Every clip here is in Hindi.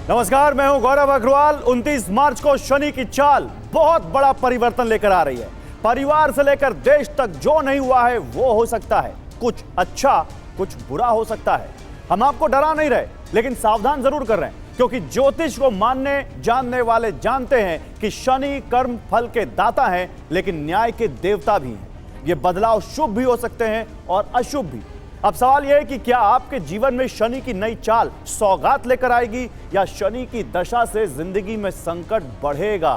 नमस्कार, मैं हूं गौरव अग्रवाल। 29 मार्च को शनि की चाल बहुत बड़ा परिवर्तन लेकर आ रही है। परिवार से लेकर देश तक जो नहीं हुआ है वो हो सकता है। कुछ अच्छा, कुछ बुरा हो सकता है। हम आपको डरा नहीं रहे, लेकिन सावधान जरूर कर रहे हैं, क्योंकि ज्योतिष को मानने जानने वाले जानते हैं कि शनि कर्म फल के दाता हैं, लेकिन न्याय के देवता भी हैं। ये बदलाव शुभ भी हो सकते हैं और अशुभ भी। अब सवाल यह है कि क्या आपके जीवन में शनि की नई चाल सौगात लेकर आएगी, या शनि की दशा से जिंदगी में संकट बढ़ेगा?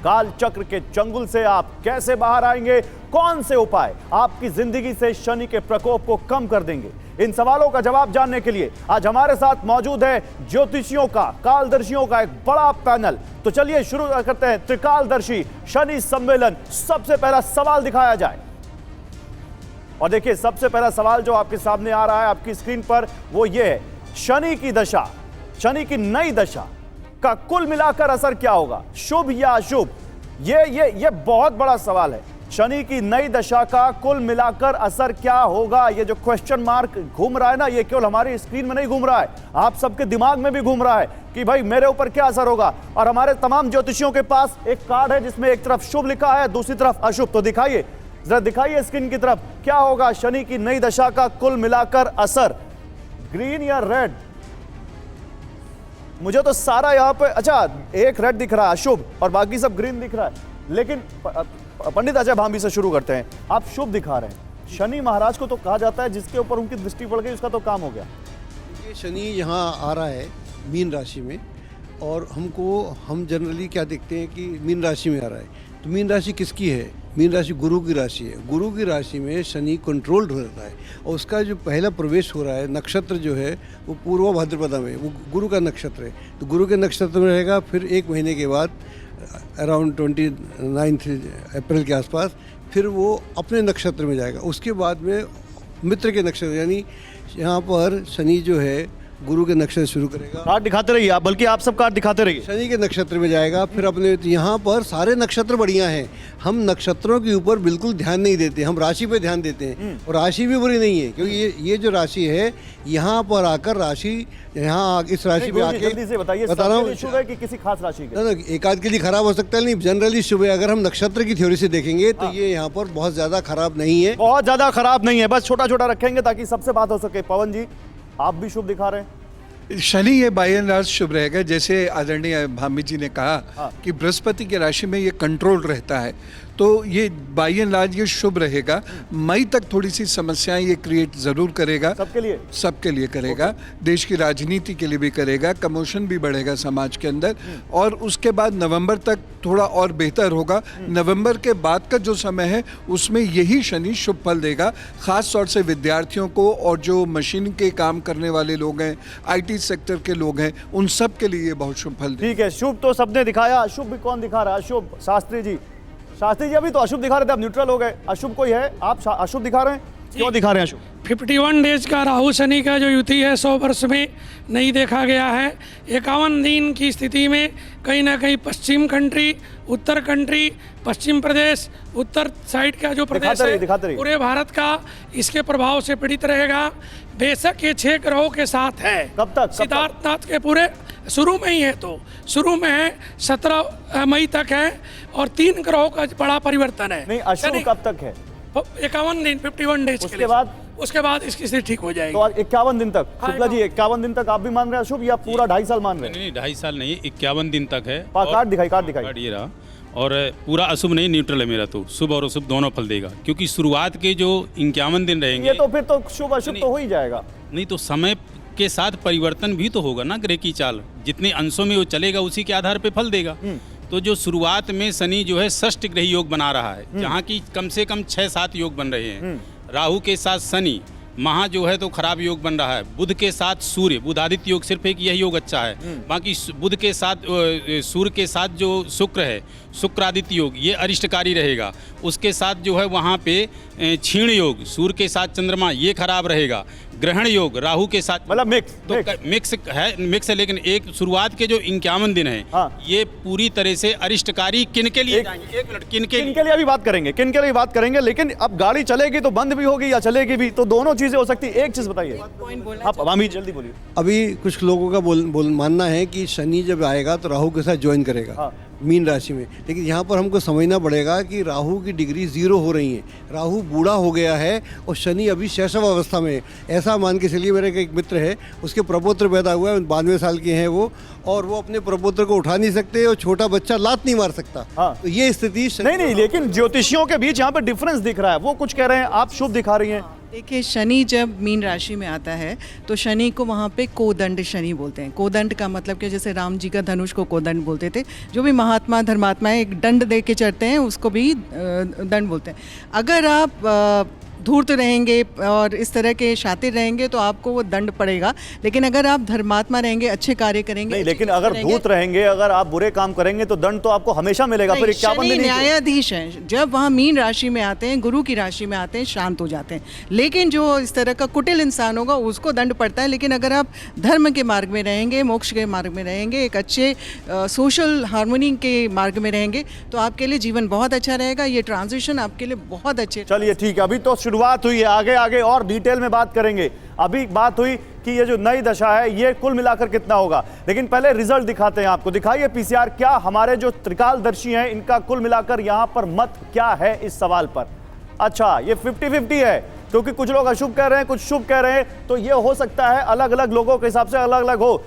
काल चक्र के चंगुल से आप कैसे बाहर आएंगे? कौन से उपाय आपकी जिंदगी से शनि के प्रकोप को कम कर देंगे? इन सवालों का जवाब जानने के लिए आज हमारे साथ मौजूद है ज्योतिषियों का, कालदर्शियों का एक बड़ा पैनल। तो चलिए शुरू करते हैं त्रिकालदर्शी शनि सम्मेलन। सबसे पहला सवाल दिखाया जाए। और देखिए, सबसे पहला सवाल जो आपके सामने आ रहा है आपकी स्क्रीन पर, वो ये है, शनि की दशा, शनि की नई दशा का कुल मिलाकर असर क्या होगा, शुभ या अशुभ? ये बहुत बड़ा सवाल है। शनि की नई दशा का कुल मिलाकर असर क्या होगा? ये जो क्वेश्चन मार्क घूम रहा है ना, ये केवल हमारी स्क्रीन में नहीं घूम रहा है, आप सबके दिमाग में भी घूम रहा है कि भाई मेरे ऊपर क्या असर होगा। और हमारे तमाम ज्योतिषियों के पास एक कार्ड है जिसमें एक तरफ शुभ लिखा है, दूसरी तरफ अशुभ। तो दिखाइए, जरा दिखाइए स्क्रीन की तरफ, क्या होगा शनि की नई दशा का कुल मिलाकर असर, ग्रीन या रेड? मुझे तो सारा यहां पे, अच्छा एक रेड दिख रहा है अशुभ और बाकी सब ग्रीन दिख रहा है। लेकिन पंडित अजय भांबी से शुरू करते हैं। आप शुभ दिखा रहे हैं। शनि महाराज को तो कहा जाता है जिसके ऊपर उनकी दृष्टि पड़ गई उसका तो काम हो गया। ये शनि यहाँ आ रहा है मीन राशि में, और हम जनरली क्या देखते हैं कि मीन राशि में आ रहा है। तो मीन राशि किसकी है? मीन राशि गुरु की राशि है। गुरु की राशि में शनि कंट्रोल्ड हो रहा है, और उसका जो पहला प्रवेश हो रहा है, नक्षत्र जो है वो पूर्व भाद्रपदा में, वो गुरु का नक्षत्र है। तो गुरु के नक्षत्र में रहेगा। फिर एक महीने के बाद अराउंड 29 अप्रैल के आसपास फिर वो अपने नक्षत्र में जाएगा। उसके बाद में मित्र के नक्षत्र, यानी यहाँ पर शनि जो है गुरु के नक्षत्र शुरू करेगा। कार्ड दिखाते रहिए आप, बल्कि आप सब कार्ड दिखाते रहिए। शनि के नक्षत्र में जाएगा, फिर अपने यहाँ पर सारे नक्षत्र बढ़िया हैं। हम नक्षत्रों के ऊपर बिल्कुल ध्यान नहीं देते, हम राशि पे ध्यान देते हैं। और राशि भी बुरी नहीं है, क्योंकि ये जो राशि है यहाँ पर आकर राशि, यहाँ इस राशि पे आके जल्दी से बताइए, बता रहा हूँ, शुभ है कि किसी खास राशि के? ना एक आध के लिए खराब हो सकता है, नहीं जनरली शुभ है। अगर हम नक्षत्र की थ्योरी से देखेंगे तो ये यहाँ पर बहुत ज्यादा खराब नहीं है। बहुत ज्यादा खराब नहीं है, बस छोटा छोटा रखेंगे ताकि सबसे बात हो सके। पवन जी, आप भी शुभ दिखा रहे हैं। शनि ये बाय एंड लार्ज शुभ रहेगा। जैसे आदरणीय भामी जी ने कहा कि बृहस्पति की राशि में ये कंट्रोल रहता है, तो ये बाय एंड लार्ज ये शुभ रहेगा। मई तक थोड़ी सी समस्याएं ये क्रिएट जरूर करेगा, सबके लिए करेगा। देश की राजनीति के लिए भी करेगा, कमोशन भी बढ़ेगा समाज के अंदर। और उसके बाद नवंबर तक थोड़ा और बेहतर होगा। नवंबर के बाद का जो समय है उसमें यही शनि शुभ फल देगा, खास तौर से विद्यार्थियों को, और जो मशीन के काम करने वाले लोग हैं, IT सेक्टर के लोग हैं, उन सब के लिए बहुत शुभ फल देगा। ठीक है, शुभ तो सबने दिखाया, अशुभ भी कौन दिखा रहा है? अशुभ शास्त्री जी। शास्त्री जी अभी तो अशुभ दिखा रहे थे, अब न्यूट्रल हो गए। अशुभ कोई है? आप अशुभ दिखा रहे हैं, क्यों दिखा रहे हैं अशुभ? 51 डेज का राहु शनि का जो युति है 100 वर्ष में नहीं देखा गया है। 51 दिन की स्थिति में कहीं ना कहीं पश्चिम कंट्री, उत्तर कंट्री, पश्चिम प्रदेश, उत्तर साइड का जो प्रदेश है पूरे भारत का इसके प्रभाव से पीड़ित रहेगा। बेशक ये 6 ग्रहों के साथ है। कब तक? सिद्धार्थनाथ के पूरे शुरू में ही है, तो शुरू में है 17 मई तक है, और 3 ग्रहों का बड़ा परिवर्तन है। नहीं, अशुभ कब तक है? 51 दिन, 51 डेज। उसके बाद इसकी स्थिति ठीक हो जाएगी। तो 51 दिन तक? शुक्ला जी 51 दिन तक आप भी मान रहे हैं अशुभ, या पूरा 2.5 साल मान रहे हैं? नहीं, 2.5 साल नहीं, 51 दिन तक है। कार्ड दिखाई, कार्ड दिखाई। कार्ड ये रहा, और पूरा अशुभ नहीं, न्यूट्रल है मेरा। तो शुभ और अशुभ दोनों फल देगा, क्योंकि शुरुआत के जो 51 दिन रहेंगे, ये तो फिर तो शुभ अशुभ तो हो ही जाएगा। नहीं तो समय के साथ परिवर्तन भी तो होगा ना ग्रह की चाल, जितने अंशों में वो चलेगा उसी के आधार पे फल देगा। तो जो शुरुआत में शनि जो है षष्ठ ग्रही योग बना रहा है, जहाँ की कम से कम 6-7 योग बन रहे हैं। राहु के साथ शनि, महा जो है तो खराब योग बन रहा है। बुध के साथ सूर्य, बुधादित्य योग सिर्फ एक यही योग अच्छा है। बाकी बुध के साथ सूर्य के साथ जो शुक्र है, शुक्रादित्य योग, ये अरिष्टकारी रहेगा। उसके साथ जो है वहाँ पे क्षीण योग, सूर्य के साथ चंद्रमा, ये खराब रहेगा। ग्रहण योग राहु के साथ, मतलब मिक्स तो मिक्स है, लेकिन एक शुरुआत के जो 51 दिन है, हाँ। ये पूरी तरह से अरिष्टकारी किन के लिए जाएंगे? एक मिनट, किन के किन के लिए अभी बात करेंगे, किन के लिए बात करेंगे, लेकिन अब गाड़ी चलेगी तो बंद भी होगी या चलेगी भी, तो दोनों चीजें हो सकती है। एक चीज बताइए आप, अभी जल्दी बोलिए। अभी कुछ लोगों का मानना है कि शनि जब आएगा तो राहु के साथ ज्वाइन करेगा हाँ। मीन राशि में, लेकिन यहाँ पर हमको समझना पड़ेगा कि राहु की डिग्री 0 हो रही है। राहु बूढ़ा हो गया है और शनि अभी शैशव अवस्था में है। ऐसा मान के चलिए, मेरे एक मित्र है, उसके प्रपौत्र पैदा हुआ है, 92 साल के हैं वो, और वो अपने प्रपौत्र को उठा नहीं सकते और छोटा बच्चा लात नहीं मार सकता। हाँ। तो ये स्थिति नहीं, लेकिन ज्योतिषियों के बीच यहाँ पर डिफरेंस दिख रहा है। वो कुछ कह रहे हैं, आप शुभ दिखा रही हैं। देखिए, शनि जब मीन राशि में आता है तो शनि को वहाँ पे कोदंड शनि बोलते हैं। कोदंड का मतलब कि जैसे राम जी का धनुष को कोदंड बोलते थे, जो भी महात्मा धर्मात्माएं एक दंड दे के चढ़ते हैं उसको भी दंड बोलते हैं। अगर आप धूर्त रहेंगे और इस तरह के शातिर रहेंगे तो आपको वो दंड पड़ेगा, लेकिन अगर आप धर्मात्मा रहेंगे, अच्छे कार्य करेंगे, नहीं, लेकिन अगर धूर्त रहेंगे, अगर आप बुरे काम करेंगे तो दंड तो आपको हमेशा मिलेगा। फिर 51 दिन न्यायाधीश हैं, जब वहाँ मीन राशि में आते हैं, गुरु की राशि में आते हैं, शांत हो जाते हैं। लेकिन जो इस तरह का कुटिल इंसान होगा उसको दंड पड़ता है। लेकिन अगर आप धर्म के मार्ग में रहेंगे, मोक्ष के मार्ग में रहेंगे, एक अच्छे सोशल हार्मोनी के मार्ग में रहेंगे तो आपके लिए जीवन बहुत अच्छा रहेगा। ये ट्रांजिशन आपके लिए बहुत अच्छे। चलिए ठीक है, अभी तो शुरुआत हुई है, आगे आगे और डिटेल में बात करेंगे। अभी बात हुई कि ये जो नई दशा है ये कुल मिलाकर कितना होगा, लेकिन पहले रिजल्ट दिखाते हैं आपको। दिखाइए पीसीआर, क्या हमारे जो त्रिकालदर्शी हैं इनका कुल मिलाकर यहां पर मत क्या है इस सवाल पर। अच्छा, ये 50-50 है, क्योंकि कुछ लोग अशुभ कह रहे हैं, कुछ शुभ कह रहे हैं, तो ये हो सकता है अलग अलग लोगों के हिसाब से अलग अलग हो।